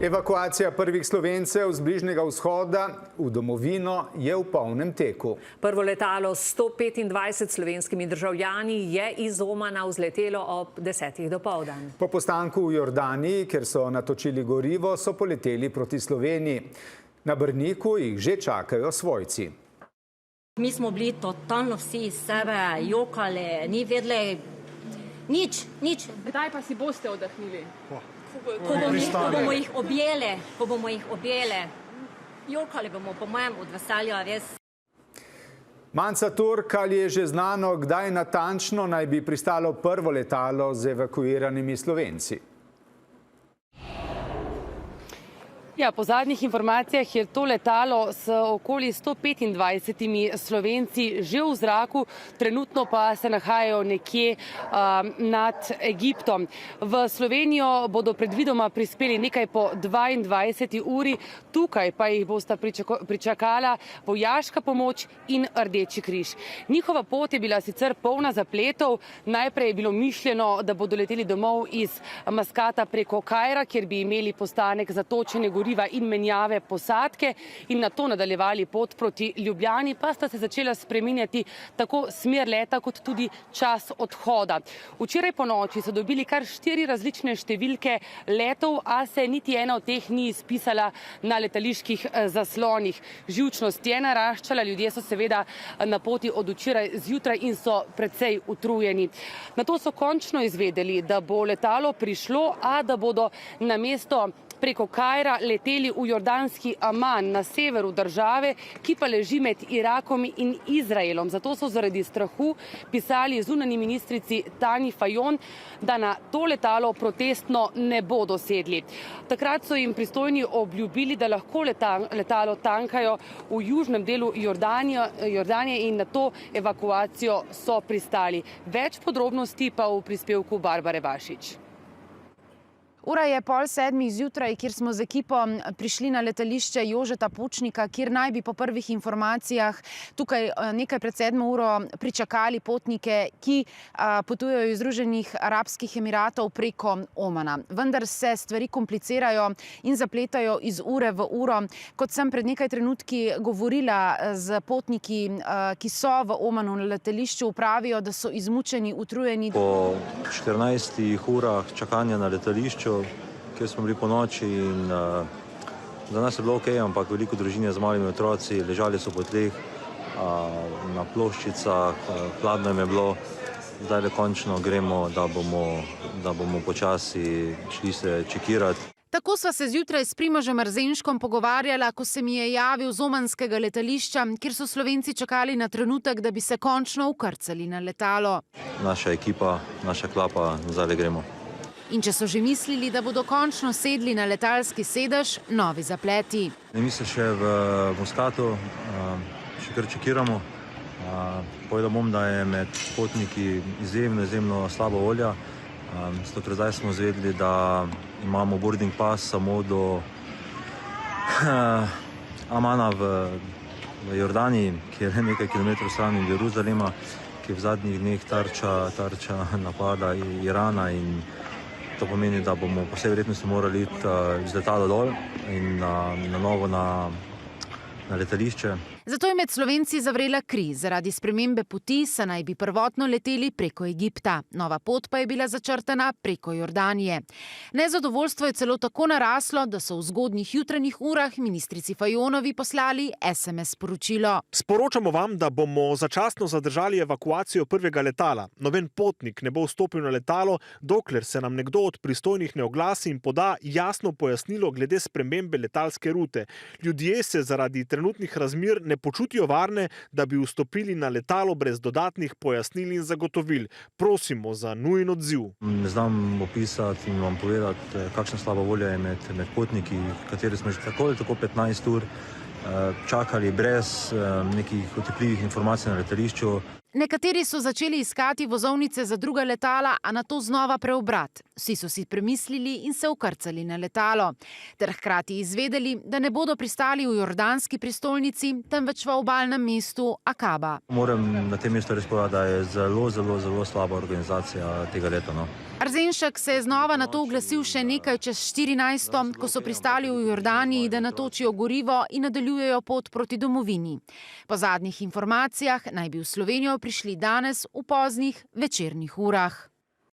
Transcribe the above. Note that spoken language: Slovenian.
Evakuacija prvih Slovencev z Bližnjega vzhoda v domovino je v polnem teku. Prvo letalo s 125 slovenskimi državljani je iz Omana vzletelo ob 10. dopoldan. Po postanku v Jordaniji, kjer so natočili gorivo, so poleteli proti Sloveniji. Na Brniku jih že čakajo svojci. Mi smo bili totalno vsi iz sebe, jokali, ni vedeli nič. Kdaj pa si boste oddahnili? Ko bomo jih objeli, jokali bomo po mojem od veselja, res. Manca Turk, ali je že znano, kdaj natančno naj bi pristalo prvo letalo z evakuiranimi Slovenci? Ja, po zadnjih informacijah je to letalo s okoli 125 Slovenci že v zraku, trenutno pa se nahajajo nekje nad Egiptom. V Slovenijo bodo predvidoma prispeli nekaj po 22 uri, tukaj pa jih bosta pričakala vojaška pomoč in Rdeči križ. Njihova pot je bila sicer polna zapletov. Najprej je bilo mišljeno, da bodo leteli domov iz Maskata preko Kaira, kjer bi imeli postanek za točenje goriva in menjave posadke in nato nadaljevali pot proti Ljubljani, pa sta se začela spreminjati tako smer leta kot tudi čas odhoda. Včeraj po noči so dobili kar 4 različne številke letov, a se niti ena od teh ni izpisala na letaliških zaslonih. Živčnost je naraščala, ljudje so seveda na poti od včeraj zjutraj in so precej utrujeni. Nato so končno izvedeli, da bo letalo prišlo, a da bodo namesto preko Kaira leteli v jordanski Aman na severu države, ki pa leži med Irakom in Izraelom. Zato so zaradi strahu pisali zunanji ministrici Tanji Fajon, da na to letalo protestno ne bodo sedli. Takrat so jim pristojni obljubili, da lahko letalo tankajo v južnem delu Jordanije in na to evakuacijo so pristali. Več podrobnosti pa v prispevku Barbare Vašič. Ura je 6:30 zjutraj, kjer smo z ekipo prišli na letališče Jožeta Pučnika, kjer naj bi po prvih informacijah tukaj nekaj pred 7 uro pričakali potnike, ki potujejo iz Združenih arabskih emiratov preko Omana. Vendar se stvari komplicirajo in zapletajo iz ure v uro. Kot sem pred nekaj trenutki govorila z potniki, ki so v Omanu na letališču, pravijo, da so izmučeni, utrujeni. Po 14 urah čakanja na letališču, kjer smo bili po noči in za nas je bilo ok, ampak veliko družine z malimi otroci, ležali so po tleh, na ploščicah, hladno jim je bilo. Zdaj končno gremo, da bomo počasi šli se čekirati. Tako sva se zjutraj s Primožem Erzenškom pogovarjala, ko se mi je javil z omanskega letališča, kjer so Slovenci čakali na trenutek, da bi se končno vkrcali na letalo. Naša ekipa, naša klapa, zdaj gremo. In če so že mislili, da bodo končno sedli na letalski sedež, novi zapleti. Mi se še v Maskatu še kar čekiramo. Povedal bom, da je med potniki izjemno slaba volja. Zato, ker zdaj smo izvedeli, da imamo boarding pass samo do Amana v Jordaniji, kjer je nekaj kilometrov stran od Jeruzalema, ki je v zadnjih dneh tarča napada Irana, in to pomeni, da bomo po vsej verjetnosti morali iti z letala dol in na novo na letališče. Zato je med Slovenci zavrela kri. Zaradi spremembe poti se naj bi prvotno leteli preko Egipta. Nova pot pa je bila začrtana preko Jordanije. Nezadovoljstvo je celo tako naraslo, da so v zgodnjih jutranjih urah ministrici Fajonovi poslali SMS sporočilo. Sporočamo vam, da bomo začasno zadržali evakuacijo prvega letala. Noben potnik ne bo vstopil na letalo, dokler se nam nekdo od pristojnih ne oglasi in poda jasno pojasnilo glede spremembe letalske rute. Ljudje se zaradi trenutnih razmer ne počutijo varne, da bi vstopili na letalo brez dodatnih pojasnil in zagotovil. Prosimo za nujen odziv. Ne znam opisati in vam povedati, kakšna slaba volja je med potniki, kateri smo že tako ali tako 15 ur čakali brez nekih otipljivih informacij na letališču. Nekateri so začeli iskati vozovnice za druga letala, a nato znova preobrat. Vsi so si premislili in se vkrcali na letalo. Ter hkrati izvedeli, da ne bodo pristali v jordanski prestolnici, temveč v obalnem mestu Akaba. Moram na tem mestu res povedati, da je zelo slaba organizacija tega leta. Arzenšek se je znova na to oglasil še nekaj čez 14, ko so pristali v Jordaniji, da natočijo gorivo in nadaljujejo pot proti domovini. Po zadnjih informacijah naj bi v Slovenijo prišli danes v poznih večernih urah.